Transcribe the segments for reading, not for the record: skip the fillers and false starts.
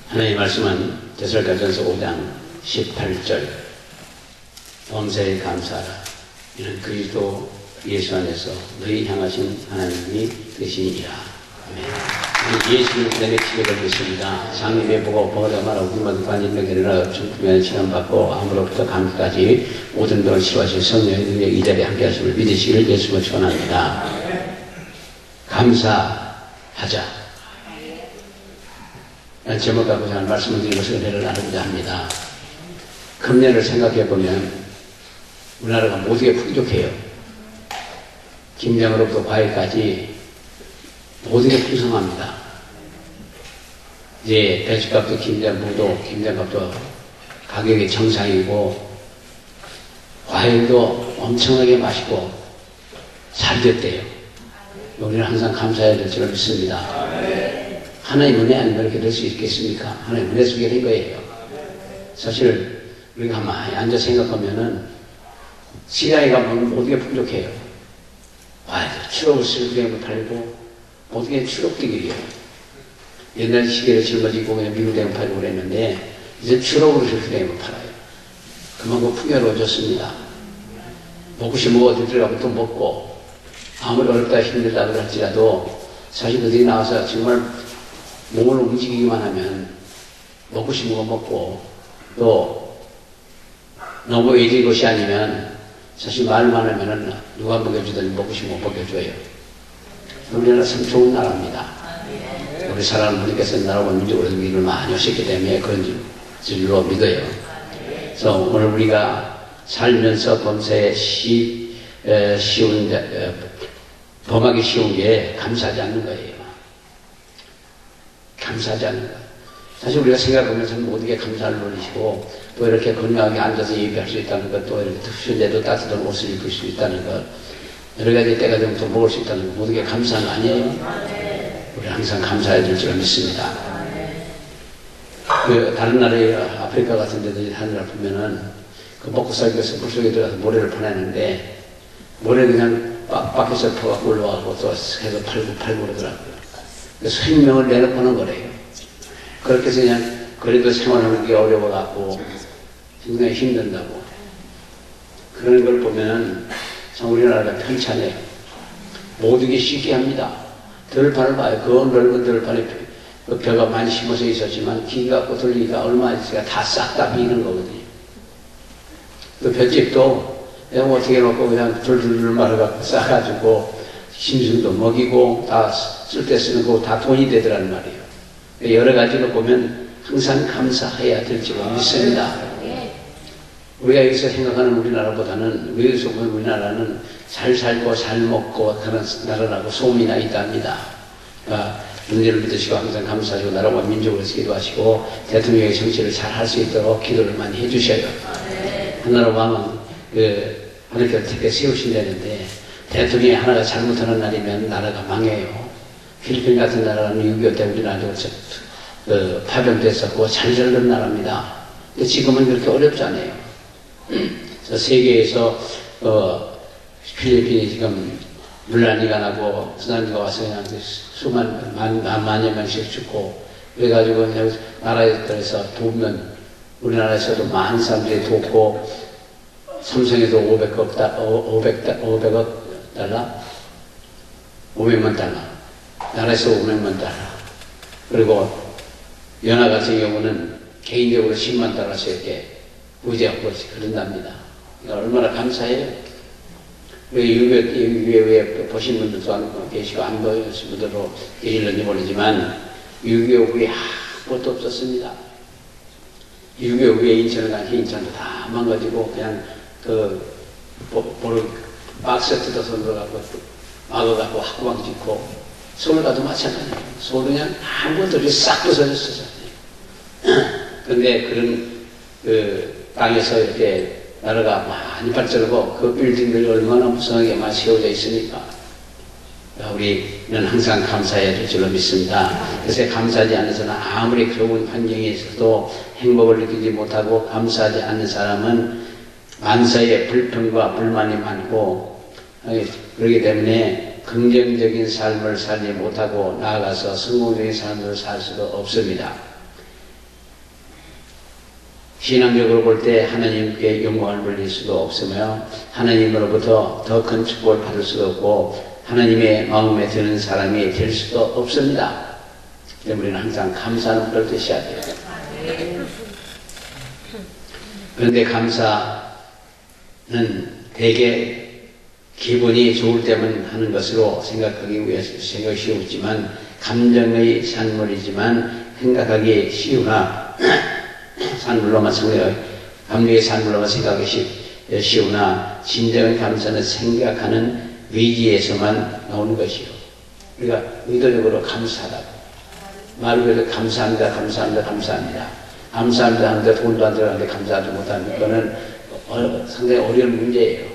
하나님의 말씀은 데살로니가전서 5장 18절 범사에 감사하라. 이는 그리스도 예수 안에서 너희 향하신 하나님이 되시니라. 아멘. 예수를 내맺히게 되고 있습니다. 장님의 보고 보다 말하고 우리만 관인을 내려라 중품에 시간받고 아무로부터 감기까지 모든 병을 치료하신 성령의 능력 이 자리에 함께 하심을 믿으시기를 예수로 축원합니다. 감사하자. 제목 갖고 저는 말씀을 드리면서 은혜를 나누고자 합니다. 금년을 생각해 보면 우리나라가 모두에 풍족해요. 김장으로부터 과일까지 모두에 풍성합니다. 이제 배추값도 김장무도 김장값도 가격이 정상이고 과일도 엄청나게 맛있고 잘 됐대요. 우리는 항상 감사해야 될 줄 믿습니다. 하나님 은혜 아니면 그렇게 될 수 있겠습니까? 하나님 은혜 속에 된 거예요. 사실 우리가 가만히 앉아 생각하면은 시장에 가면 모두가 풍족해요. 추록을 실수행을 팔고 모두가 추록되기예요. 옛날 시계를 짊어지고 그냥 미국 대행 팔고 그랬는데 이제 추록으로 실수행을 팔아요. 그만큼 풍요로워졌습니다. 먹고 싶어 들어가고 또 먹고 아무리 어렵다 힘들다 그럴지라도 사실 어디 나와서 정말 몸을 움직이기만 하면 먹고 싶은 거 먹고 또 너무 애진 것이 아니면 사실 말만 하면은 누가 먹여주든 먹고 싶은 거 먹여줘요. 우리나라 참 좋은 나라입니다. 우리 사랑하는 분께서 나라와 민족으로 일을 많이 하셨기 때문에 그런 줄로 믿어요. 그래서 오늘 우리가 살면서 범사에 범하기 쉬운 게 감사하지 않는 거예요. 감사하지 않는 것. 사실 우리가 생각하면서 모든 게 감사를 누리시고 또 이렇게 건강하게 앉아서 예배할 수 있다는 것, 또 이렇게 추운데도 따뜻한 옷을 입을 수 있다는 것, 여러 가지 때가 되면 또 먹을 수 있다는 것, 모든 게 감사한 거 아니에요? 우리 항상 감사해야 될 줄 믿습니다. 다른 나라의 아프리카 같은 데도 하는 나라 보면은 그 먹고 살기 위해서 물속에 들어가서 모래를 퍼내는데 모래 그냥 밖에서 퍼갖고 올라와서 또 해서 팔고 그러더라고요. 생명을 내놓고 하는 거래요. 그렇게 해서 그냥 그래도 생활하기 어려워갖고 굉장히 힘든다고. 그런 걸 보면 참 우리나라가 편찮아요. 모두게 쉽게 합니다. 들판을 봐요. 그 넓은 들판에 그 벼가 많이 심어져 있었지만 기가 갖고 돌리니까 얼마나 있으니까 다 싹 다 비는 거거든요. 그 볏짚도 그냥 어떻게 해놓고 그냥 둘둘둘 말아갖고 싸가지고 심승도 먹이고 다 쓸 때 쓰는 거 다 돈이 되더란 말이에요. 여러 가지로 보면 항상 감사해야 될 줄 믿습니다. 우리가 여기서 생각하는 우리나라보다는 여기서 보면 우리나라는 잘 살고 잘 먹고 하는 나라라고 소문이 나 있답니다. 그러니까 문제를 믿으시고 항상 감사하시고 나라와 민족을 기도하시고 대통령의 정치를 잘 할 수 있도록 기도를 많이 해주셔요. 하나라 왕은 하나님께서 택해 세우신다는데 대통령이 하나가 잘못하는 날이면 나라가 망해요. 필리핀 같은 나라는 6.25 때 우리나라도 파병됐었고 잘 살던 나라입니다. 근데 지금은 그렇게 어렵지 않아요. 그래서 세계에서 필리핀이 지금 물난리가 나고 쓰나미가 와서 그냥 만여 명씩 죽고 그래가지고 그냥 나라에 들어서 돕는 우리나라에서도 많은 사람들이 돕고 삼성에도 500억 달러? 500만 달러. 나라에서 500만 달러. 그리고 연합 같은 경우는 개인적으로 10만 달러씩 이렇게 부재하고 그런답니다. 그러니까 얼마나 감사해요. 유교에 보신 분들도 계시고 안 보신 분들도 계실는지 모르지만 유교 후에 아무것도 없었습니다. 유교 후에 인천을 가서 인천도 다 망가지고 그냥 박스 뜯어서 넣어갖고 막아갖고 학구방 짓고 서울 가도 마찬가지예요. 서울 그냥 아무것도 없이 싹 부서졌어요. 그런데 그런 땅에서 이렇게 나라가 많이 발전하고 그 빌딩들이 얼마나 무성하게 많이 세워져 있으니까 우리는 항상 감사해야 될 줄로 믿습니다. 그래서 감사하지 않는 사람은 아무리 좋은 환경에 있어도 행복을 느끼지 못하고 감사하지 않는 사람은 만사에 불평과 불만이 많고 그렇기 때문에 긍정적인 삶을 살지 못하고 나아가서 성공적인 삶을 살 수가 없습니다. 신앙적으로 볼 때 하나님께 영광을 돌릴 수도 없으며 하나님으로부터 더 큰 축복을 받을 수도 없고 하나님의 마음에 드는 사람이 될 수도 없습니다. 그런데 우리는 항상 감사는 그럴 때 해야 돼요. 그런데 감사는 대개 기분이 좋을 때만 하는 것으로 생각하기 쉬웠지만 감정의 산물이지만 생각하기 쉬우나 산물로만 감정의 산물로만 생각하기 쉬우나 진정한 감사는 생각하는 의지에서만 나오는 것이요. 우리가 의도적으로 감사하다고 말을 그래도 감사합니다, 감사합니다, 감사합니다. 감사합니다 하는데 돈도 안 들어가는데 감사하지 못하는 거는 상당히 어려운 문제예요.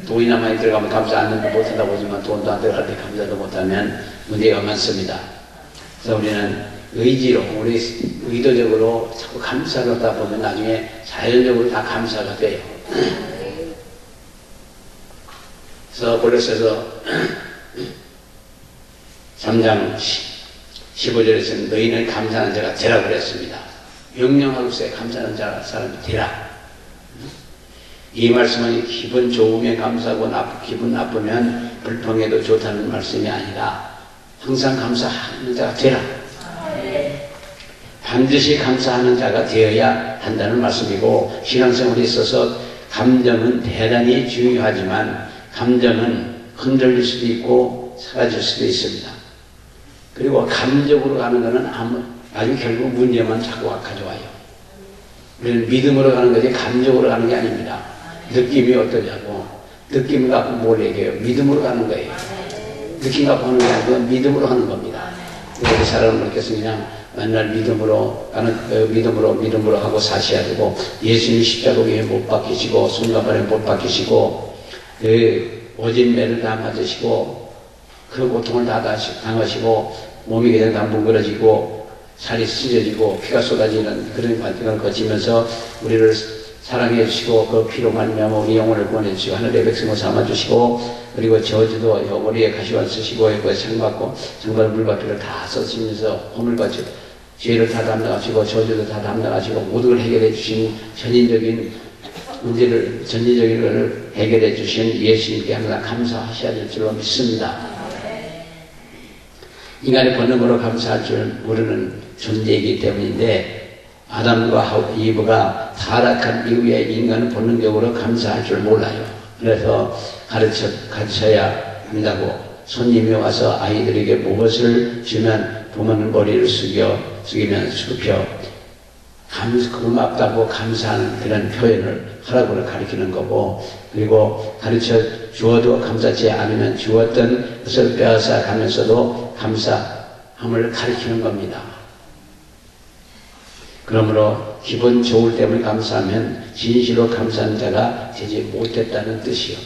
돈이나 많이 들어가면 감사 안 못한다고 하지만 돈도 안 들어가는데 감사도 못하면 문제가 많습니다. 그래서 우리는 의지로, 우리 의도적으로 자꾸 감사를 하다 보면 나중에 자연적으로 다 감사가 돼요. 그래서 골로새서 3장 15절에서는 너희는 감사하는 자가 되라고 그랬습니다. 명령하고서 감사하는 사람이 되라. 이 말씀은 기분 좋으면 감사하고 기분 나쁘면 불평해도 좋다는 말씀이 아니라 항상 감사하는 자가 되라. 반드시 감사하는 자가 되어야 한다는 말씀이고 신앙생활에 있어서 감정은 대단히 중요하지만 감정은 흔들릴 수도 있고 사라질 수도 있습니다. 그리고 감정으로 가는 것은 아주 결국 문제만 자꾸 가져와요. 우리는 믿음으로 가는 거지 감정으로 가는 게 아닙니다. 느낌이 어떠냐고 느낌 갖고 뭘 얘기해요? 믿음으로 가는 거예요. 느낌 갖고 하는 게 아니고 믿음으로 하는 겁니다. 우리 사람은 그렇게 해서 그냥 맨날 믿음으로 하고 사셔야 되고 예수님 십자가 위에 못 박히시고 손가발에 못 박히시고 오진 매를 다 맞으시고 그 고통을 다 당하시고 몸이 그냥 다 뭉그러지고 살이 찢어지고 피가 쏟아지는 그런 과정을 거치면서 우리를 사랑해 주시고 그 피로 말미암아 우리 영혼을 구원해 주시고 하늘의 백성을 삼아 주시고 그리고 저주도 머리에 가시관 쓰시고 상받고 상받을 물받기를 다 써시면서 허물 받쳐 죄를 다 담당하시고 저주도 다 담당하시고 모든 걸 해결해 주신 전적인 걸 해결해 주신 예수님께 항상 감사하셔야 될 줄로 믿습니다. 인간의 본능으로 감사할 줄 모르는 존재이기 때문인데 아담과 이브가 타락한 이후에 인간은 본능적으로 감사할 줄 몰라요. 그래서 가르쳐야 한다고 손님이 와서 아이들에게 무엇을 주면 부모는 머리를 숙이면 굽혀 고맙다고 감사하는 그런 표현을 하라고 가르치는 거고 그리고 가르쳐 주어도 감사치 않으면 주었던 것을 빼앗아 가면서도 감사함을 가르치는 겁니다. 그러므로 기분 좋을 때문에 감사하면 진실로 감사하는 자가 되지 못했다는 뜻이요.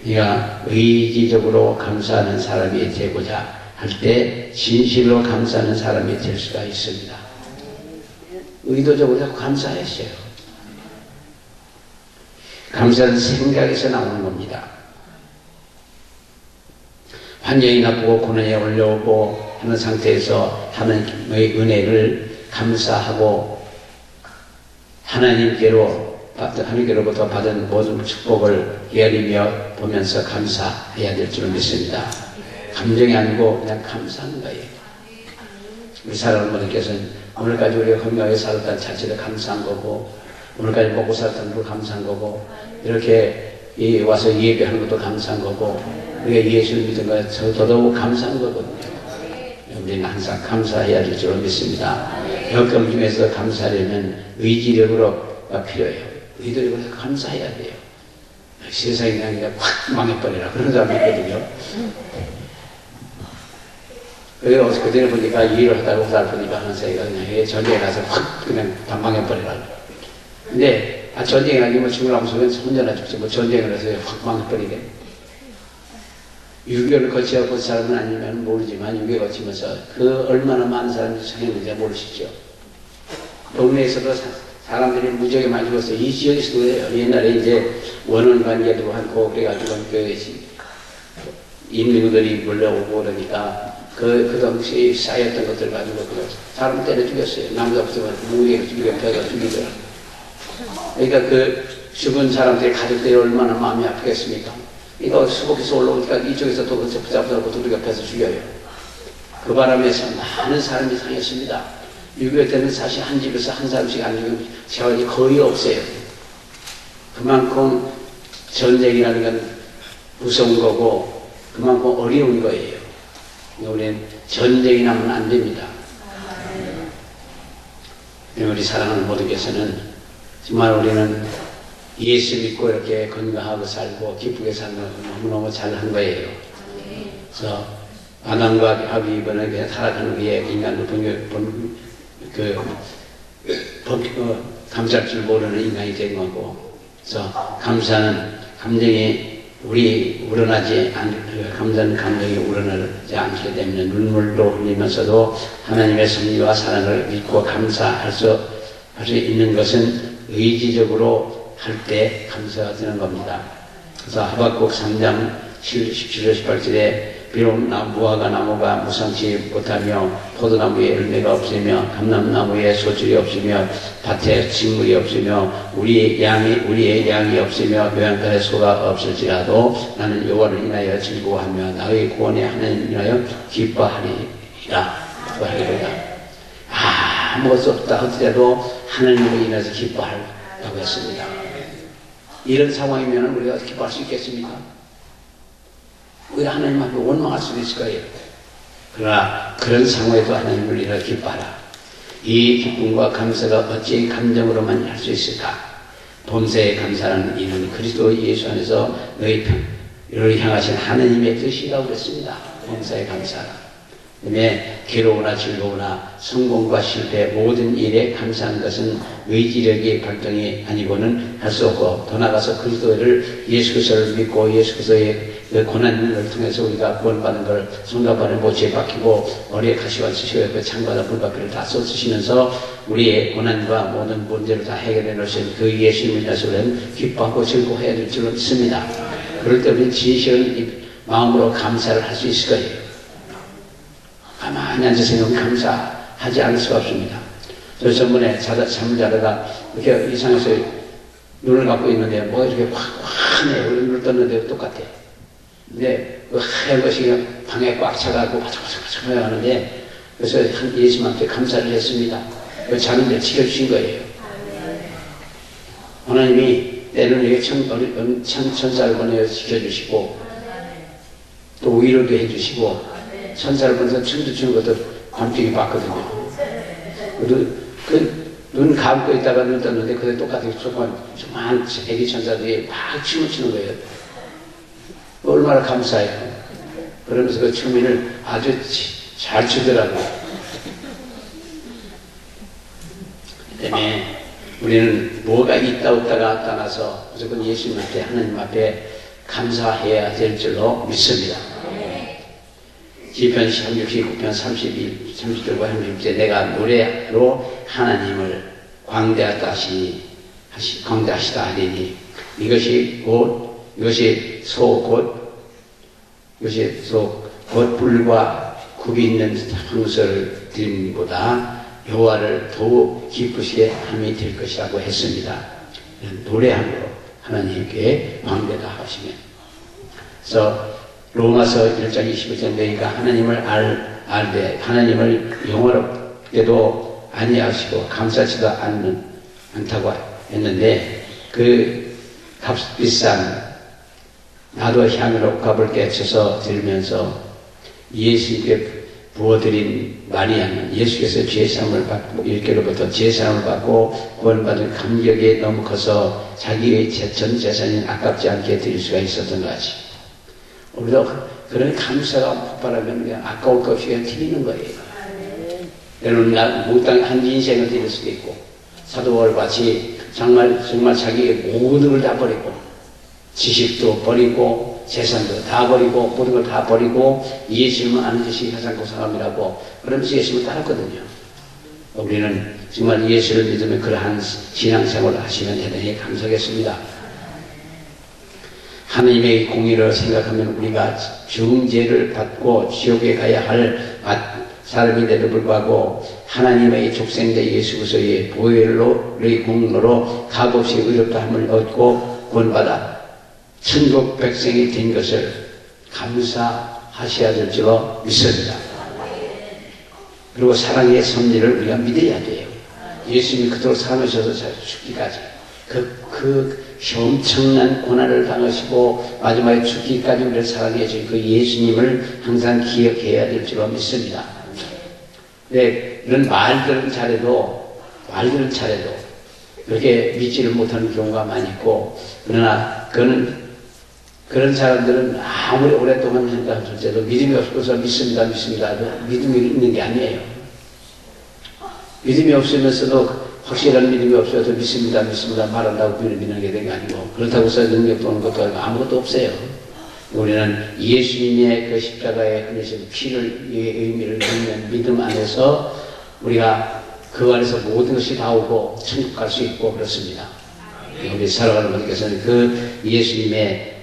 네가 의지적으로 감사하는 사람이 되고자 할 때 진실로 감사하는 사람이 될 수가 있습니다. 의도적으로 감사했어요. 감사는 생각에서 나오는 겁니다. 환경이 나쁘고 고난이 올려오고 하는 상태에서 하나님의 은혜를 감사하고 하나님께로부터 받은 모든 축복을 헤아리며 보면서 감사해야 될 줄 믿습니다. 감정이 아니고 그냥 감사하는 거예요. 우리 사랑하는 분들께서는 오늘까지 우리가 건강하게 살았다는 자체도 감사한 거고 오늘까지 먹고 살았다는 것도 감사한 거고 이렇게 와서 예배하는 것도 감사한 거고 우리가 예수를 믿은 것도 더더욱 감사한 거거든요. 우리는 항상 감사해야 될 줄 믿습니다. 역경 중에서 감사하려면 의지력으로가 필요해요. 의지력으로 감사해야 돼요. 세상이 그냥 확 망해버리라 그런 사람이 있거든요. 그래서 그전에 보니까 일을 하다가 살 보니까 하는 사이가 그냥 전쟁에 가서 확 그냥 다 망해버리라. 근데 전쟁에 나면 죽으라면서 혼자나 죽지 뭐 전쟁을 해서 확 망해버리게. 6.25를 거치어 본 사람은 아니면 모르지만 6.25 거치면서 그 얼마나 많은 사람이 생겼는지 모르시죠. 동네에서도 사람들이 무지하게 많이 죽었어요. 이 지역에서도 그래요. 옛날에 이제 원원 관계도 하고 그래가지고 그 인민들이 몰려오고 그러니까 그 당시 쌓였던 것들 가지고 사람 때려 죽였어요. 나무다 붙어서 무게로 벼가 죽이더라고요. 그러니까 그 죽은 사람들의 가족들이 얼마나 마음이 아프겠습니까? 이거 수복해서 올라오니까 이쪽에서 또 붙잡고 두들겨 패서 죽여요. 그 바람에서 많은 사람이 상했습니다. 6.25 때는 사실 한 집에서 한 사람씩 안 죽은 재활이 거의 없어요. 그만큼 전쟁이라는 건 무서운 거고 그만큼 어려운 거예요. 우리는 전쟁이 나면 안 됩니다. 우리 사랑하는 모두께서는 정말 우리는 예수 믿고 이렇게 건강하고 살고 기쁘게 살면 너무너무 잘한 거예요. 그래서 아담과 하비 이번에 그냥 살아가는 위에 인간을 감사할 줄 모르는 인간이 된 거고, 그래서 감사는 감정이 우러나지 감사는 감정이 우러나지 않기 때문에 눈물도 흘리면서도 하나님의 섭리와 사랑을 믿고 감사할 수 있는 것은 의지적으로 할 때 감사가 되는 겁니다. 그래서 하박국 3장 17절 18절에 비록 무화과 나무가 무성치 못하며 포도나무에 열매가 없으며 감람나무에 소출이 없으며 밭에 식물이 없으며 우리의 양이 없으며 교양간에 소가 없을지라도 나는 여호와를 인하여 즐거워하며 나의 구원의 하나님을 인하여 기뻐하리라. 아무것도 없다 하더라도 하나님을 인해서 기뻐하라고 했습니다. 이런 상황이면 우리가 어떻게 기뻐할 수 있겠습니까? 우리가 하나님 앞에 원망할 수도 있을 거예요. 그러나 그런 상황에도 하나님을 인하여 기뻐하라. 이 기쁨과 감사가 어찌 감정으로만 할 수 있을까? 범사에 감사하는 이는 그리스도 예수 안에서 너희를 향하신 하나님의 뜻이라고 그랬습니다. 범사에 감사하라. 그다음에 괴로우나 즐거우나 성공과 실패 모든 일에 감사하는 것은 의지력의 발동이 아니고는 할 수 없고 더 나아가서 그리스도를 예수 그리스도를 믿고 예수 그리스도의 그 고난을 통해서 우리가 구원받은 걸 성가반에 모치에 박히고 머리에 가시관 쓰시고 그 창과다 불바퀴를 다 써쓰시면서 우리의 고난과 모든 문제를 다 해결해 놓으신 그 예수님을 인해서 우리는 기뻐하고 즐거워해야 될 줄로 믿습니다. 그럴 때 우리는 진실한 마음으로 감사를 할 수 있을 거예요. 가만히 앉아서 감사하지 않을 수가 없습니다. 저 전번에 잠을 자다가 이렇게 이상해서 눈을 감고 있는데 뭐가 이렇게 확해요. 눈을 떴는데 똑같아. 근데 그 하얀 것이 그냥 방에 꽉 차가지고 바짝바짝 하는데 그래서 예수님한테 감사를 했습니다. 그 자는데 지켜주신 거예요. 하나님이 때로는 이렇게 천사를 보내어 지켜주시고 또 위로도 해주시고 천사를 보내서 춤도 추는 것도 관중이 봤거든요. 눈 감고 있다가 눈 떴는데 그게 똑같이 조그만 애기 천사들이 막 춤을 추는 거예요. 얼마나 감사해요. 그러면서 그 춤을 아주 잘 추더라고요. 그 때문에 우리는 뭐가 있다 없다가 떠나서 무조건 예수님한테 하나님 앞에 감사해야 될 줄로 믿습니다. 시편 69편 30절과 36절에 내가 노래로 하나님을 광대하시다 하리니 이것이 곧 불과 굽이 있는 황소를 드림보다 여호와를 더욱 기쁘시게 함이 될 것이라고 했습니다. 노래함으로 하나님께 광대다 하시면. 그래서 로마서 1장 25절 너희가 하나님을 알되 하나님을 영원롭게도 아니하시고 감사치도 않다고 했는데 그 값비싼 나도 향으로 옥합을 깨쳐서 들으면서 예수님께 부어드린 마리아는 예수께서 죄사함을 받고 일께로부터 죄사함을 받고 구원받은 감격이 너무 커서 자기의 전 재산이 아깝지 않게 드릴 수가 있었던 것이 우리도 그런 감사가 폭발하면 그냥 아까울 것 없이 그냥 드리는 거예요. 때로는 몽땅 한 인생을 드릴 수도 있고 사도바울 같이 정말 자기의 모든 걸 다 버리고 지식도 버리고 재산도 다 버리고 모든 걸 다 버리고 예수님을 아는 것이 가장 고상함이라고 그러면서 예수님을 따랐거든요. 우리는 정말 예수를 믿으면 그러한 신앙생활을 하시면 대단히 감사하겠습니다. 하나님의 공의를 생각하면 우리가 정죄를 받고 지옥에 가야 할 사람인데도 불구하고 하나님의 족생자 예수 그리스도의 보혈의 공로로 값없이 의롭다함을 얻고 구원받아 천국 백성이 된 것을 감사하셔야 될 줄로 믿습니다. 그리고 사랑의 섭리를 우리가 믿어야 돼요. 예수님이 그토록 사랑하셔서 죽기까지 그 엄청난 고난을 당하시고 마지막에 죽기까지 우리를 사랑해 주신 그 예수님을 항상 기억해야 될 줄로 믿습니다. 네, 이런 말들은 잘해도 그렇게 믿지를 못하는 경우가 많이 있고, 그러나 그런 사람들은 아무리 오랫동안 생각했을 때도 믿음이 없어서 믿습니다 믿음이 있는 게 아니에요. 믿음이 없으면서도 확실한 믿음이 없어서 믿습니다 말한다고 믿는 게 되는 게 아니고, 그렇다고 해서 능력 도는 것도 아니고 아무것도 없어요. 우리는 예수님의 그 십자가에 흘리신 피를 의미를 믿는 믿음 안에서 우리가 그 안에서 모든 것이 다 오고 천국 갈 수 있고 그렇습니다. 우리 살아가는 분께서는 그 예수님의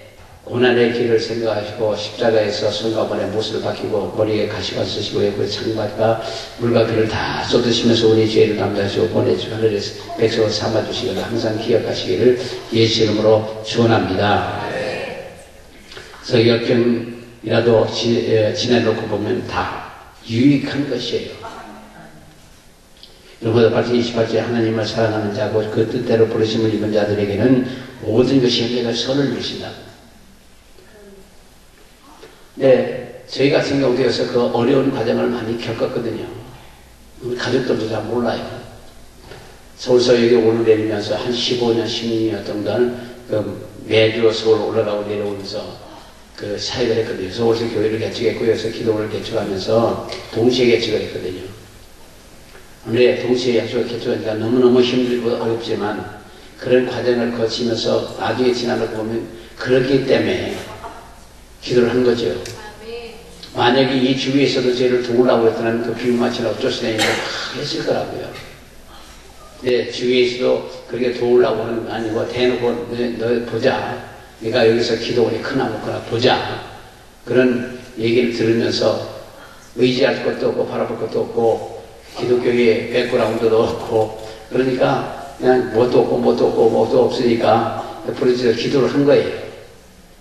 고난의 길을 생각하시고 십자가에서 성가번의 못을 박히고 머리에 가시관 쓰시고 그 창밖과 물과 비를 다 쏟으시면서 우리 죄를 담당하시고 보내주시고 하늘에서 백성을 삼아주시기를 항상 기억하시기를 예수 이름으로 축원합니다. 그래서 역경이라도 지내놓고 보면 다 유익한 것이에요. 여러분 28절에 하나님을 사랑하는 자고 그 뜻대로 부르심을 입은 자들에게는 모든 것이 현재가 선을 주신다. 네, 저희 같은 경우에서 그 어려운 과정을 많이 겪었거든요. 우리 가족들도 잘 몰라요. 서울서 여기 오르내리면서 한 15년, 16년 동안 그 매주 서울 올라가고 내려오면서 그 사역을 했거든요. 서울서 교회를 개척했고 여기서 기도를 개척하면서 동시에 개척을 했거든요. 근데 동시에 개척하니까 너무너무 힘들고 어렵지만 그런 과정을 거치면서 나중에 지나고 보면 그렇기 때문에 기도를 한 거죠. 만약에 이 주위에서도 죄를 도우려고 했더라면 그 비유마치는 어쩔 수 없는 했을 거라고요. 네, 주위에서도 그렇게 도우려고 하는 거 아니고 대놓고 너 보자. 네가 여기서 기도원이 크나 못크나 보자. 그런 얘기를 들으면서 의지할 것도 없고 바라볼 것도 없고 기독교에 백그라운드도 없고 그러니까 그냥 뭣도 없고 없으니까 부르짖어 기도를 한 거예요.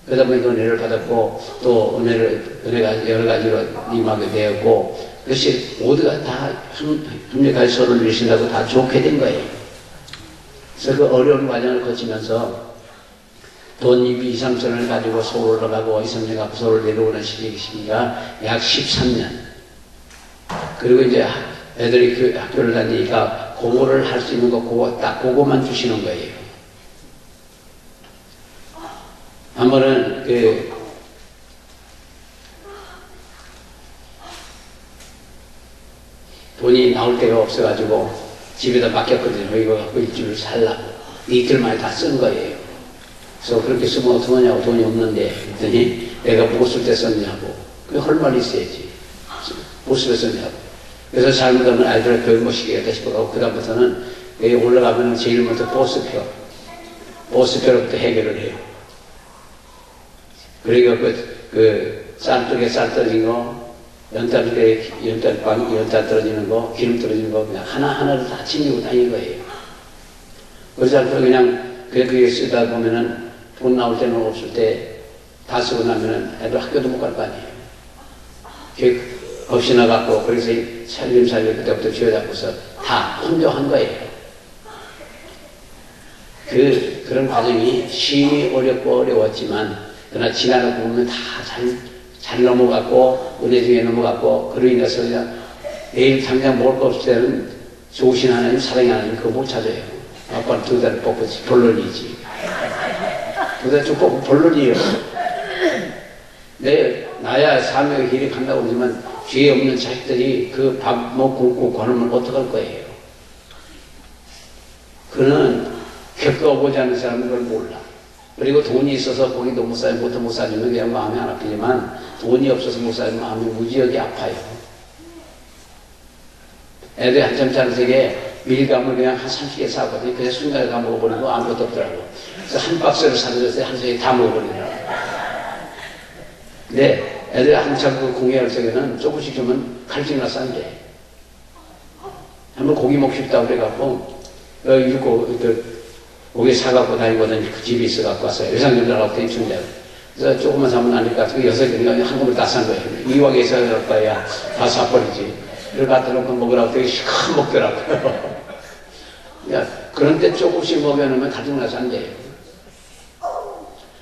그러다 보니까 은혜를 받았고 또 은혜가 여러 가지로 임하게 되었고 그것이 모두가 다 합력하여 서로를 위신다고 다 좋게 된 거예요. 그래서 그 어려운 과정을 거치면서 돈 2, 3천을 가지고 서울 올라가고 2, 3년 갖고 서울 내려오는 시기가 약 13년. 그리고 이제 애들이 그 학교를 다니니까 그거를 할 수 있는 거 그거만 주시는 거예요. 한 번은 돈이 나올 데가 없어가지고 집에다 맡겼거든요. 이거 갖고 일주일 살라고. 이틀 만에 다 쓴 거예요. 그래서 그렇게 쓰면 어떡하냐고 돈이 없는데 그랬더니 내가 무엇을 때 썼냐고. 그게 할 말이 있어야지. 무엇을 썼냐고. 그래서 잘못하면 아이들을 교육 못 시키겠다 싶어가지고 그다음부터는 여기 올라가면 제일 먼저 버스표로부터 해결을 해요. 그러니까 쌀떡에 쌀 떨어진 거, 연탄 떨어지는 거, 기름 떨어지는 거, 그냥 하나하나를 다 챙기고 다니는 거예요. 그래서 그냥 그게 쓰다 보면은 돈 나올 때는 없을 때 다 쓰고 나면은 애들 학교도 못 갈 거 아니에요. 없이 나갔고, 그래서 살림 그때부터 쥐어잡고서 다 혼자 한 거예요. 그런 과정이 심히 어렵고 어려웠지만, 그러나 지나다 보면 다 잘 넘어갔고, 은혜 중에 넘어갔고, 그로 인해서 그냥 내일 당장 먹을 거 없을 때는 좋으신 하나님, 사랑의 하나님, 그거 못 찾아요. 아빠는 2달 뽑고 볼놀이지. 2달 쭉 뽑고 볼놀이에요. 나야 삶의 길이 간다고 그러지만, 죄 없는 자식들이 그 밥 먹고 굶고 거르면 어떡할 거예요? 그는 겪어보지 않은 사람은 그걸 몰라. 그리고 돈이 있어서 고기도 못 사면 뭐도 못 사주면 그냥 마음이 안 아프지만 돈이 없어서 못 사면 마음이 무지하게 아파요. 애들이 한참 자라서게 밀감을 그냥 한 30개 사거든요. 그래서 순간에 다 먹어버리고 아무것도 없더라고. 그래서 한 박스를 사줬어요. 한 손에 다 먹어버리더라고. 근데 애들 한참 그 공예할 적에는 조금씩 주면 칼질나 싼데. 한번 고기 먹고 싶다고 그래갖고, 고기 사갖고 다니거든. 그 집이 있어갖고 왔어요. 외상전달하고 대입춘대. 그래서 조금만 사면 안 될 것 같아서 6개인가 한꺼번에 다 산 거예요. 이왕에 있어야 될 거야. 다 사버리지. 이걸 갖다 놓고 먹으라고 되게 시큰 먹더라고요. 그런데 조금씩 먹여놓으면 가중나서 안 돼요.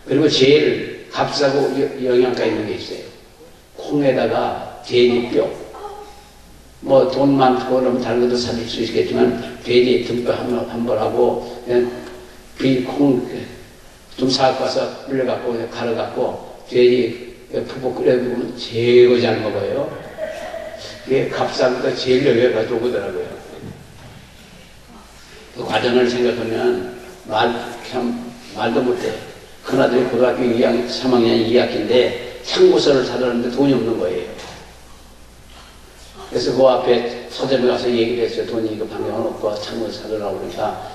그리고 제일 값싸고 영양가 있는 게 있어요. 콩에다가 돼지뼈. 뭐 돈 많고 그러면 다른 것도 사줄 수 있겠지만 돼지 등뼈 한 번 하고 콩 좀 사갖고 와서 불려갖고 갈아갖고 돼지 푹푹 끓여주면 제거 잘 먹어요. 그게 값싸고 제일 여기가 오더라고요. 그 과정을 생각하면 말도 못해. 큰아들이 고등학교 2학년, 3학년 2학기인데 참고서를 사려는데 돈이 없는 거예요. 그래서 그 앞에 서점에 가서 얘기를 했어요. 돈이 이거 방향은 없고 참고서 사려고 그러니까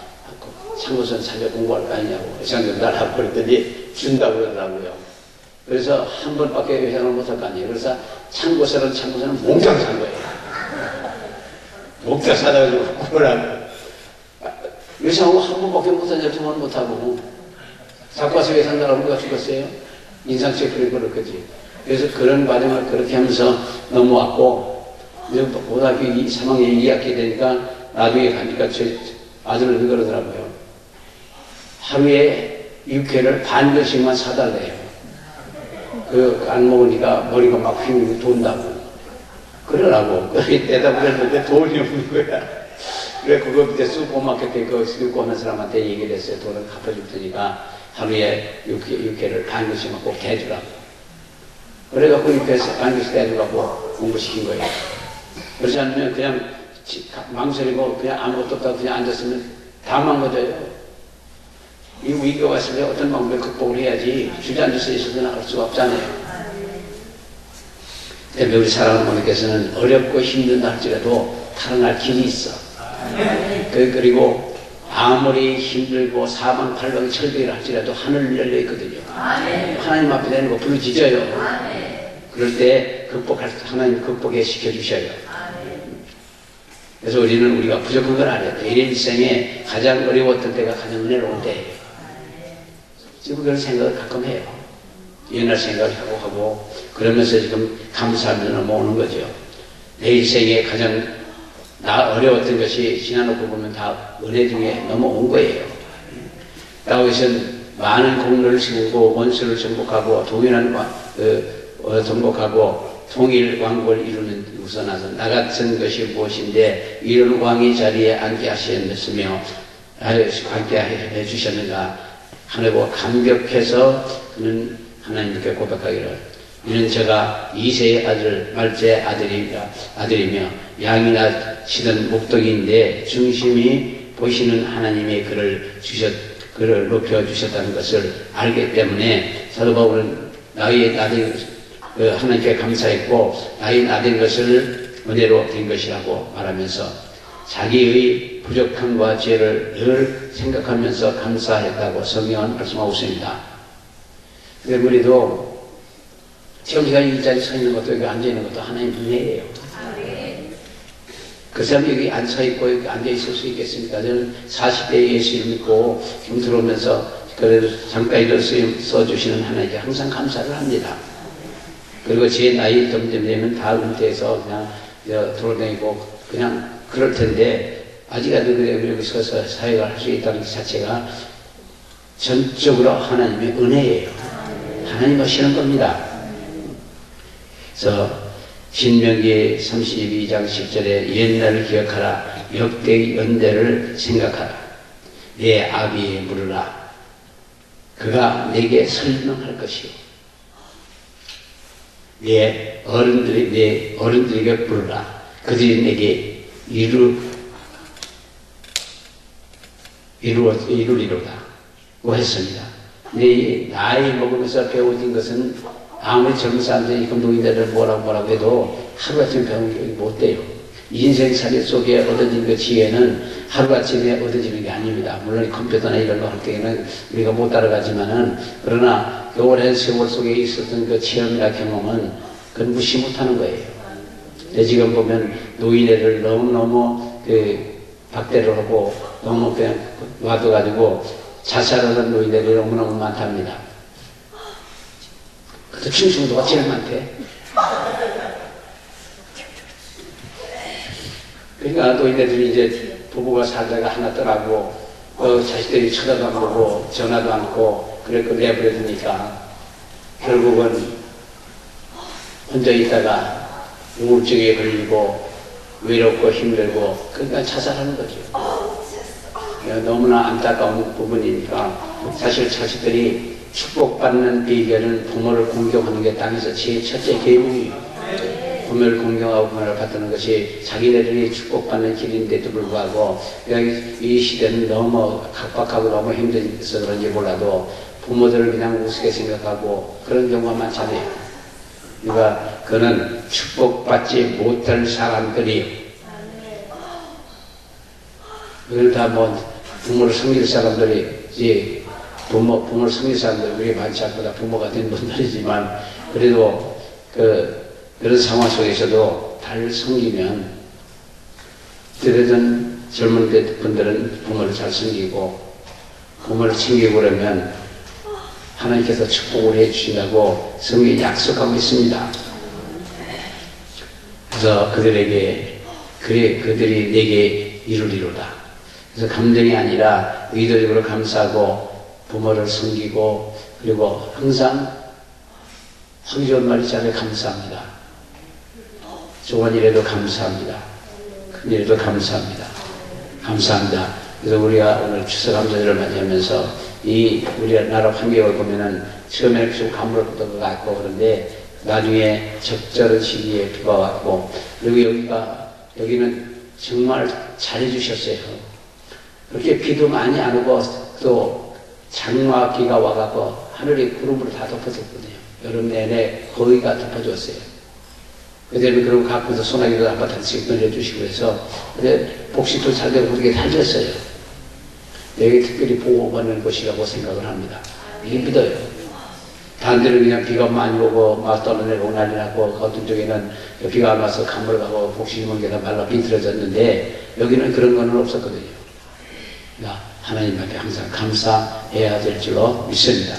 참고서는 사려 공부할 거 아니냐고. 회장전달하고 그랬더니 준다고 그러더라고요. 그래서 한 번밖에 회장을 못할 거 아니에요. 그래서 참고서는 몽땅 산 거예요. 몽땅 사다가지고 뭐라고. 회장하고 한 번밖에 못하냐, 2번 못하고. 자꾸 와서 회장달라고 누가 죽었어요? 인상책 그리고 그렇겠지. 그래서 그런 과정을 그렇게 하면서 넘어왔고, 고등학교 3학년 2학기 되니까 나중에 가니까 제 아들은 그러더라고요. 하루에 육회를 반절씩만 사달래요. 안 먹으니까 머리가 막 휘고 돈다고. 그러라고. 대답을 했는데 돈이 없는 거야. 그래, 그거 밑에 슈퍼마켓에 그거 쓰고 하는 사람한테 얘기를 했어요. 돈을 갚아줄 테니까 하루에 육회를 반절씩만 꼭 대주라고. 그래갖고 육회에서 반절씩 대주라고 공부시킨 거예요. 그렇지 않으면 그냥 망설이고 그냥 아무것도 없다고 그냥 앉았으면 다 망가져요. 이 위기가 왔을 때 어떤 방법에 극복을 해야지 주저앉아서 있어도 나갈 수가 없잖아요. 때문에 우리 사랑하는 어머니께서는 어렵고 힘든다 할지라도 살아날 길이 있어. 그리고 아무리 힘들고 사방팔방이 철벽이라 할지라도 하늘 열려 있거든요. 하나님 앞에 되는 거 부르짖어요. 그럴 때 하나님 극복해 시켜주셔요. 그래서 우리가 부족한 걸 알아야 돼. 일생에 가장 어려웠던 때가 가장 은혜로운 때예요. 지금 그런 생각을 가끔 해요. 옛날 생각을 하고 그러면서 지금 감사하면서 넘어오는 거죠. 내 일생에 가장 어려웠던 것이 지나놓고 보면 다 은혜 중에 넘어온 거예요. 다윗은 많은 공로를 세우고 원수를 정복하고 정복하고 통일 왕국을 이루는 우선하서 나 같은 것이 무엇인데 이런 왕의 자리에 앉게 하셨으며 앉게 해주셨는가 하늘고 감격해서 그는 하나님께 고백하기를 이는 제가 이세의 아들 말제 아들이며 양이나 치던 목동인데 중심이 보시는 하나님이 그를 높여주셨다는 것을 알기 때문에 사도 바울은 나의 나된 하나님께 감사했고 나의 나된 것을 은혜로 된 것이라고 말하면서 자기의 부족함과 죄를 늘 생각하면서 감사했다고 성경은 말씀하고 있습니다. 근데 우리도 지금 제가 이 자리에 서 있는 것도 여기 앉아 있는 것도 하나님 은혜예요. 그 사람이 여기 앉아 있고 여기 앉아 있을 수 있겠습니까? 저는 40대에 예수를 믿고 지금 들어오면서 그래도 잠깐 써주시는 하나님께 항상 감사를 합니다. 그리고 제 나이 좀 되면 다 은퇴해서 그냥 돌아다니고 그냥 그럴 텐데 아직까지 여기 서서 사역을 할 수 있다는 것 자체가 전적으로 하나님의 은혜예요. 하나님 하시는 겁니다. 그래서 신명기 32장 10절에 옛날을 기억하라. 역대 연대를 생각하라. 내 아비에 물으라. 그가 내게 설명할 것이요. 내 어른들에게 물으라. 그들이 내게 이루리로다. 고 했습니다. 근데 나이 먹으면서 배워진 것은 아무리 젊은 사람들이 금동인들을 뭐라고 해도 하루아침에 배우는 게 못 돼요. 인생살이 속에 얻어진 그 지혜는 하루아침에 얻어지는 게 아닙니다. 물론 컴퓨터나 이런 거 할 때에는 우리가 못 따라가지만은, 그러나 그 오랜 세월 속에 있었던 그 체험이나 경험은 그건 무시 못하는 거예요. 지금 보면 노인네를 너무너무 박대를 하고 너무 그냥 놔둬가지고 자살하는 노인들이 너무너무 많답니다. 그것도 충청도가 제일 많대. 그러니까 노인네들이 이제 부부가 살다가 하나 떠나고 자식들이 쳐다도 안 보고 전화도 않고 그래서 내버려두니까 결국은 혼자 있다가 우울증에 걸리고 외롭고 힘들고 그러니까 자살하는 거죠. 너무나 안타까운 부분이니까 사실 자식들이 축복받는 비결은 부모를 공경하는 게 땅에서 제일 첫째 계명이에요. 부모를 공경하고 부모를 받드는 것이 자기네들이 축복받는 길인데도 불구하고 이 시대는 너무 각박하고 너무 힘들어서 그런지 몰라도 부모들을 그냥 우습게 생각하고 그런 경우가 많잖아요. 그러니까 그는 축복받지 못할 사람들이, 그걸 다 뭐 부모를 섬길 사람들이, 이제 부모를 섬길 사람들이 우리 많지 않고다 부모가 된 분들이지만, 그래도 그런 상황 속에서도 잘 섬기면, 그러던 젊은 분들은 부모를 잘 섬기고 부모를 챙기고 그러면 하나님께서 축복을 해주신다고 성경이 약속하고 있습니다. 그래서 그들에게 그래 그들이 내게 이루리로다. 그래서 감정이 아니라 의도적으로 감사하고 부모를 섬기고, 그리고 항상 하기 좋은 말 있잖아요. 감사합니다. 좋은 일에도 감사합니다. 큰 일에도 감사합니다. 감사합니다. 그래서 우리가 오늘 추수감사절을 맞이하면서 이 우리나라 환경을 보면은 처음에는 좀 가물었던 것 같고, 그런데 나중에 적절한 시기에 비가 왔고, 그리고 여기는 정말 잘해주셨어요. 그렇게 비도 많이 안 오고 또 장마 비가 와갖고 하늘이 구름으로 다 덮어졌거든요. 여름 내내 거의 다 덮어줬어요. 그대로 그럼 가끔서 소나기도 한 바탕씩 늘려주시고 해서 복식도 잘 되고 그렇게 잘 됐어요. 여기 특별히 보호받는 곳이라고 생각을 합니다. 이게 믿어요. 다른 데는 그냥 비가 많이 오고 막 떨어내고 난리 나고, 어떤 쪽에는 비가 안 와서 가물가고 복식이면 게다 말라 비틀어졌는데 여기는 그런 거는 없었거든요. 그러니까 하나님 앞에 항상 감사해야 될 줄로 믿습니다.